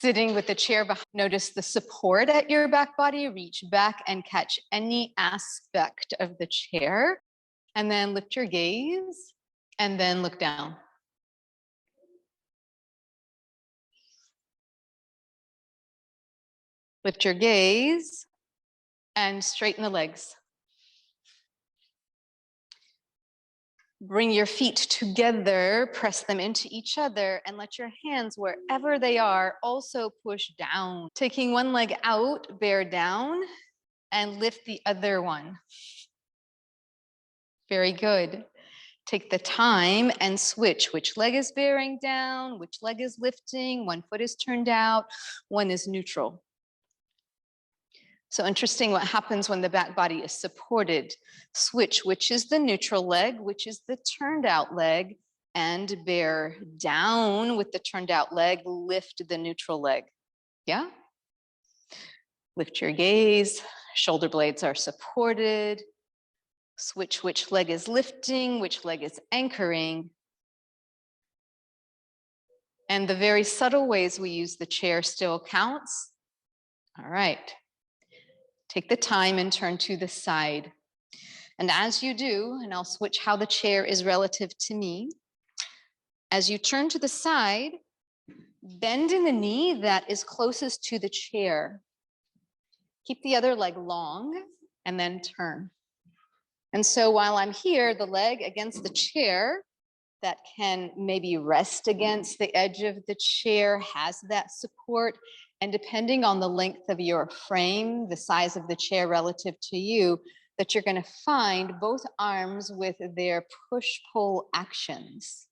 Sitting with the chair behind, notice the support at your back body. Reach back and catch any aspect of the chair. And then lift your gaze and then look down. Lift your gaze and straighten the legs. Bring your feet together, press them into each other, and let your hands, wherever they are, also push down. Taking one leg out, bear down, and lift the other one. Very good. Take the time and switch. Which leg is bearing down? Which leg is lifting? One foot is turned out, one is neutral. So interesting what happens when the back body is supported. Switch, which is the neutral leg, which is the turned out leg, and bear down with the turned out leg, lift the neutral leg. Yeah? Lift your gaze, shoulder blades are supported. Switch which leg is lifting, which leg is anchoring. And the very subtle ways we use the chair still counts. All right. Take the time and turn to the side. And as you do, and I'll switch how the chair is relative to me, as you turn to the side, bend in the knee that is closest to the chair. Keep the other leg long and then turn. And so while I'm here, the leg against the chair that can maybe rest against the edge of the chair has that support. And depending on the length of your frame, the size of the chair relative to you, that you're going to find both arms with their push-pull actions.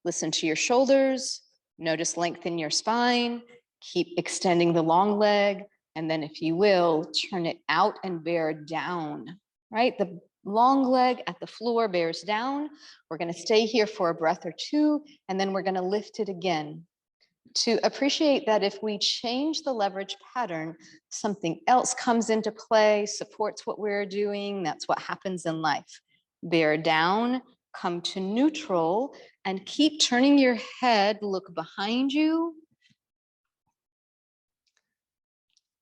Listen to your shoulders, notice length in your spine, keep extending the long leg, and then if you will, turn it out and bear down, right? The long leg at the floor bears down. We're going to stay here for a breath or two, and then we're going to lift it again. To appreciate that if we change the leverage pattern, something else comes into play, supports what we're doing. That's what happens in life. Bear down, come to neutral, and keep turning your head, look behind you.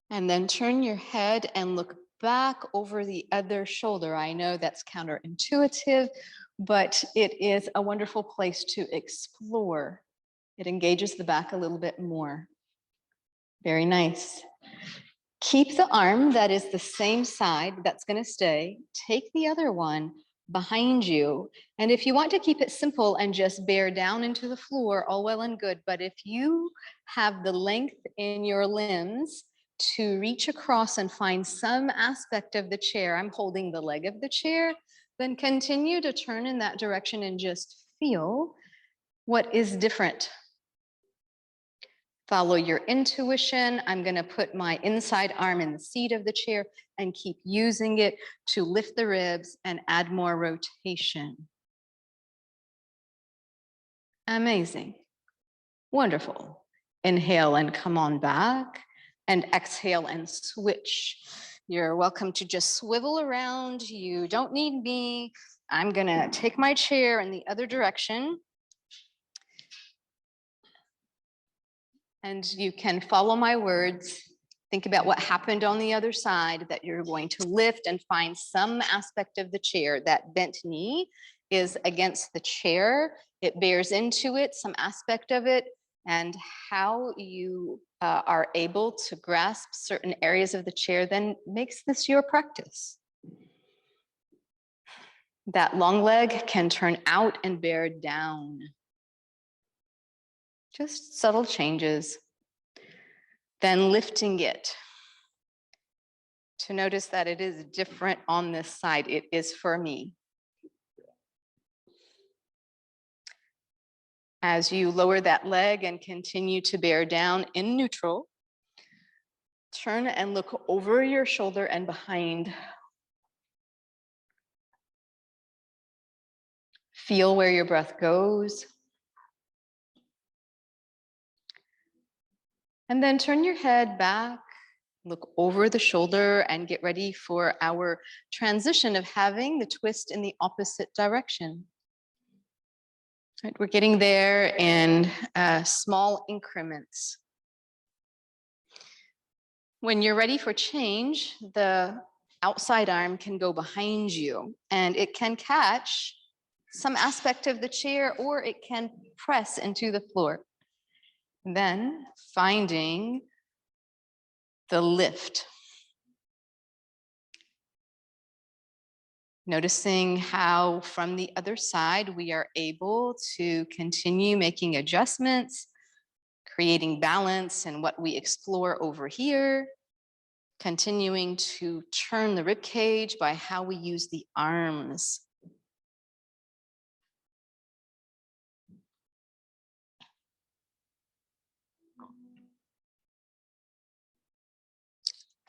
And then turn your head and look back over the other shoulder. I know that's counterintuitive, but it is a wonderful place to explore. It engages the back a little bit more. Very nice. Keep the arm that is the same side, that's going to stay. Take the other one behind you. And if you want to keep it simple and just bear down into the floor, all well and good. But if you have the length in your limbs to reach across and find some aspect of the chair, I'm holding the leg of the chair, then continue to turn in that direction and just feel what is different. Follow your intuition. I'm going to put my inside arm in the seat of the chair and keep using it to lift the ribs and add more rotation. Amazing. Wonderful. Inhale and come on back, and exhale and switch. You're welcome to just swivel around. You don't need me. I'm going to take my chair in the other direction. And you can follow my words. Think about what happened on the other side, that you're going to lift and find some aspect of the chair. That bent knee is against the chair. It bears into it, some aspect of it, and how you are able to grasp certain areas of the chair then makes this your practice. That long leg can turn out and bear down. Just subtle changes. Then lifting it to notice that it is different on this side. It is for me. As you lower that leg and continue to bear down in neutral, turn and look over your shoulder and behind. Feel where your breath goes. And then turn your head back, look over the shoulder, and get ready for our transition of having the twist in the opposite direction. Right, we're getting there in small increments. When you're ready for change, the outside arm can go behind you and it can catch some aspect of the chair or it can press into the floor. Then finding the lift. Noticing how from the other side we are able to continue making adjustments, creating balance in what we explore over here, continuing to turn the rib cage by how we use the arms.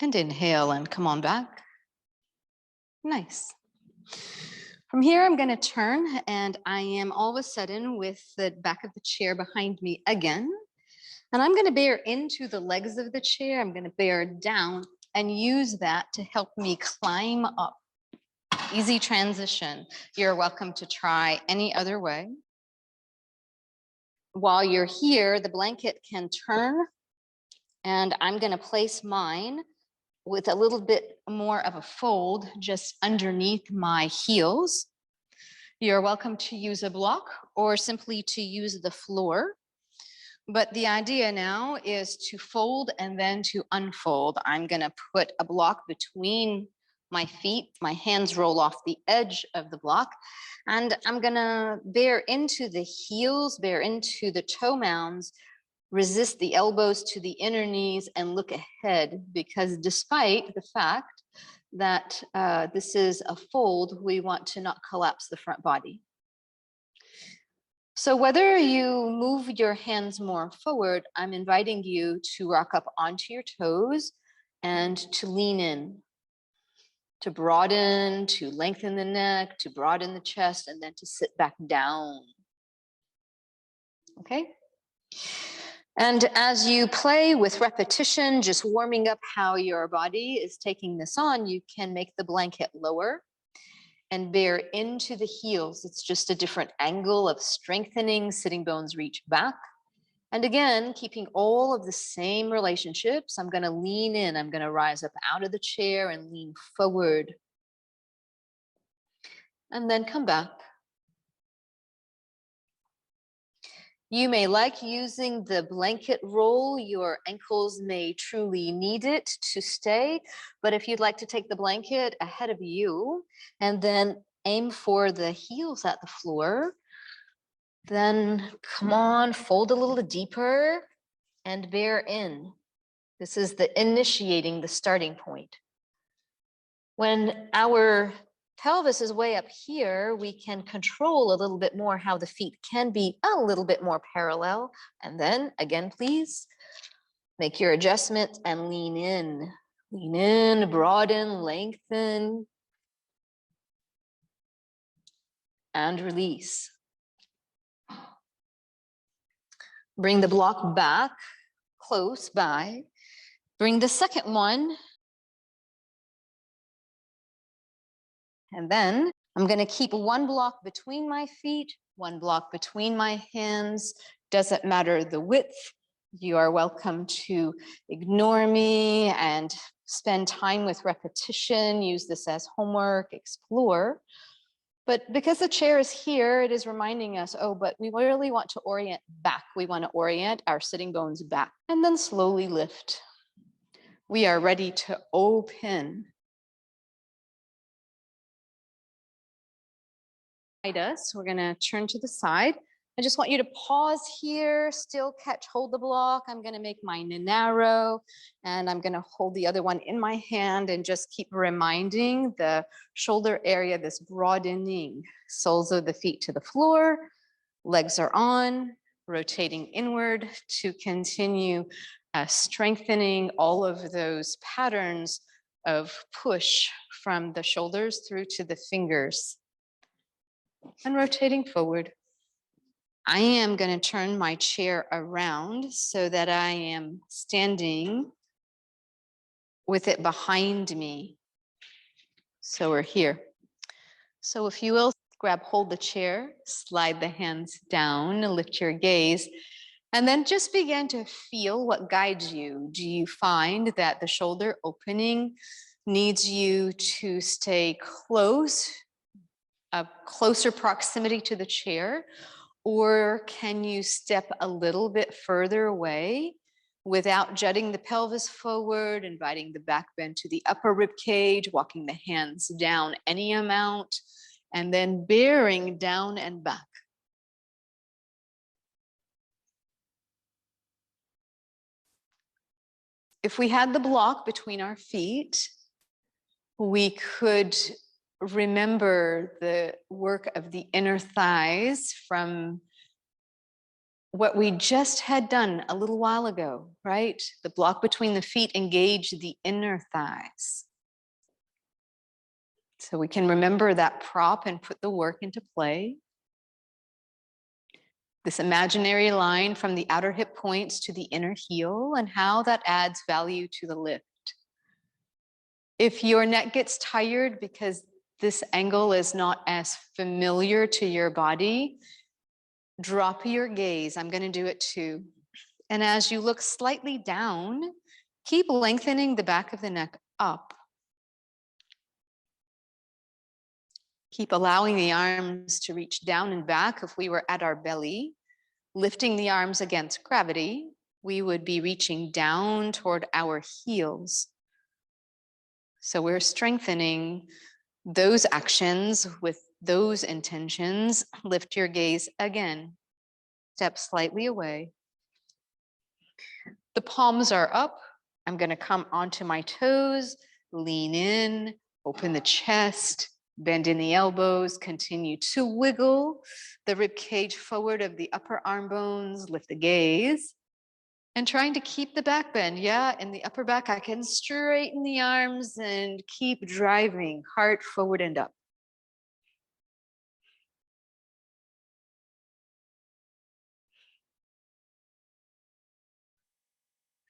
And inhale and come on back. Nice. From here, I'm going to turn and I am all of a sudden with the back of the chair behind me again. And I'm going to bear into the legs of the chair. I'm going to bear down and use that to help me climb up. Easy transition. You're welcome to try any other way. While you're here, the blanket can turn and I'm going to place mine with a little bit more of a fold just underneath my heels. You're welcome to use a block or simply to use the floor. But the idea now is to fold and then to unfold. I'm going to put a block between my feet. My hands roll off the edge of the block. And I'm going to bear into the heels, bear into the toe mounds, resist the elbows to the inner knees and look ahead, because despite the fact that this is a fold, we want to not collapse the front body. So whether you move your hands more forward, I'm inviting you to rock up onto your toes and to lean in, to broaden, to lengthen the neck, to broaden the chest, and then to sit back down. Okay? And as you play with repetition, just warming up how your body is taking this on, you can make the blanket lower and bear into the heels. It's just a different angle of strengthening, sitting bones reach back. And again, keeping all of the same relationships. I'm going to lean in. I'm going to rise up out of the chair and lean forward. And then come back. You may like using the blanket roll. Your ankles may truly need it to stay. But if you'd like to take the blanket ahead of you and then aim for the heels at the floor, then come on, fold a little deeper and bear in. This is the initiating the starting point. When our pelvis is way up here, we can control a little bit more how the feet can be a little bit more parallel. And then again, please make your adjustment and lean in. Lean in, broaden, lengthen, and release. Bring the block back, close by. Bring the second one. And then I'm going to keep one block between my feet, one block between my hands. Doesn't matter the width. You are welcome to ignore me and spend time with repetition. Use this as homework, explore. But because the chair is here, it is reminding us, oh, but we really want to orient back. We want to orient our sitting bones back and then slowly lift. We are ready to open. Us, we're going to turn to the side. I just want you to pause here, still hold the block. I'm going to make mine narrow and I'm going to hold the other one in my hand and just keep reminding the shoulder area, this broadening. Soles of the feet to the floor, legs are on, rotating inward to continue strengthening all of those patterns of push from the shoulders through to the fingers. And rotating forward. I am going to turn my chair around so that I am standing with it behind me. So we're here. So if you will, hold the chair, slide the hands down, lift your gaze, And then just begin to feel what guides you. Do you find that the shoulder opening needs you to stay close, a closer proximity to the chair? Or can you step a little bit further away without jutting the pelvis forward, inviting the back bend to the upper rib cage, walking the hands down any amount, and then bearing down and back? If we had the block between our feet, we could remember the work of the inner thighs from what we just had done a little while ago, right? The block between the feet engaged the inner thighs. So we can remember that prop and put the work into play. This imaginary line from the outer hip points to the inner heel and how that adds value to the lift. If your neck gets tired because this angle is not as familiar to your body, drop your gaze. I'm going to do it too. And as you look slightly down, keep lengthening the back of the neck up. Keep allowing the arms to reach down and back. If we were at our belly, lifting the arms against gravity, we would be reaching down toward our heels. So we're strengthening those actions with those intentions. Lift your gaze again. Step slightly away. The palms are up. I'm going to come onto my toes, lean in, open the chest, bend in the elbows, continue to wiggle the rib cage forward of the upper arm bones, lift the gaze, and trying to keep the back bend. Yeah, in the upper back, I can straighten the arms and keep driving heart forward and up.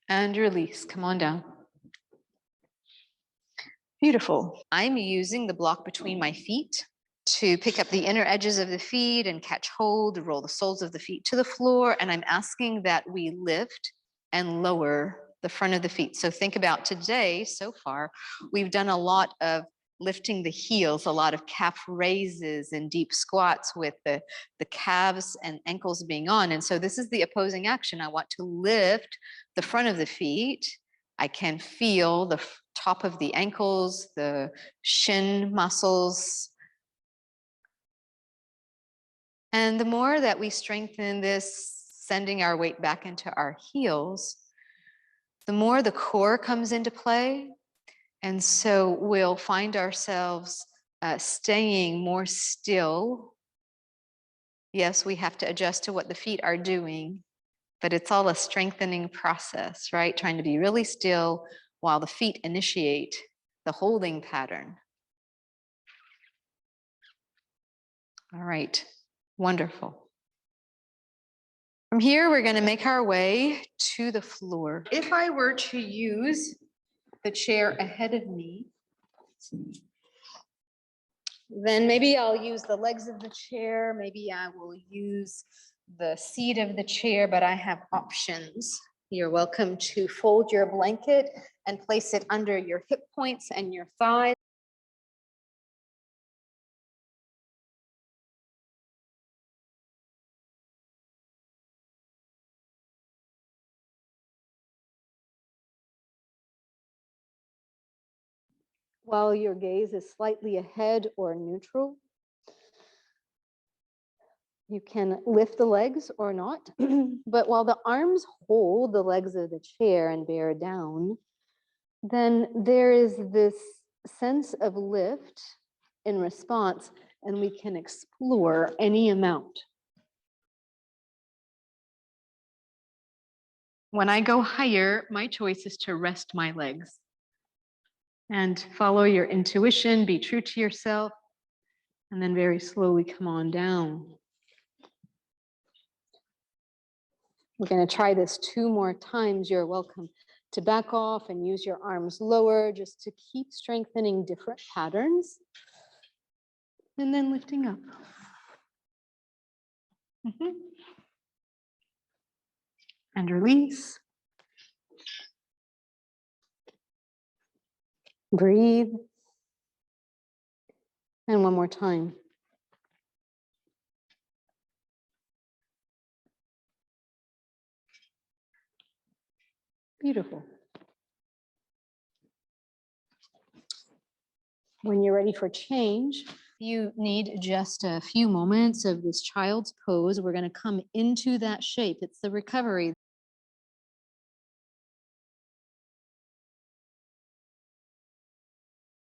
And release, come on down. Beautiful. I'm using the block between my feet to pick up the inner edges of the feet and catch hold, roll the soles of the feet to the floor. And I'm asking that we lift and lower the front of the feet. So think about today, so far, we've done a lot of lifting the heels, a lot of calf raises and deep squats with the calves and ankles being on. And so this is the opposing action. I want to lift the front of the feet. I can feel the top of the ankles, the shin muscles. And the more that we strengthen this, sending our weight back into our heels, the more the core comes into play. And so we'll find ourselves staying more still. Yes, we have to adjust to what the feet are doing, but it's all a strengthening process, right? Trying to be really still while the feet initiate the holding pattern. All right, wonderful. From here, we're going to make our way to the floor. If I were to use the chair ahead of me, then maybe I'll use the legs of the chair. Maybe I will use the seat of the chair, but I have options. You're welcome to fold your blanket and place it under your hip points and your thighs. While your gaze is slightly ahead or neutral, you can lift the legs or not, but while the arms hold the legs of the chair and bear down, then there is this sense of lift in response, and we can explore any amount. When I go higher, my choice is to rest my legs. And follow your intuition, be true to yourself, and then very slowly come on down. We're going to try this 2 more times. You're welcome to back off and use your arms lower just to keep strengthening different patterns. And then lifting up. and release. Breathe. And one more time. Beautiful. When you're ready for change, you need just a few moments of this child's pose. We're going to come into that shape. It's the recovery.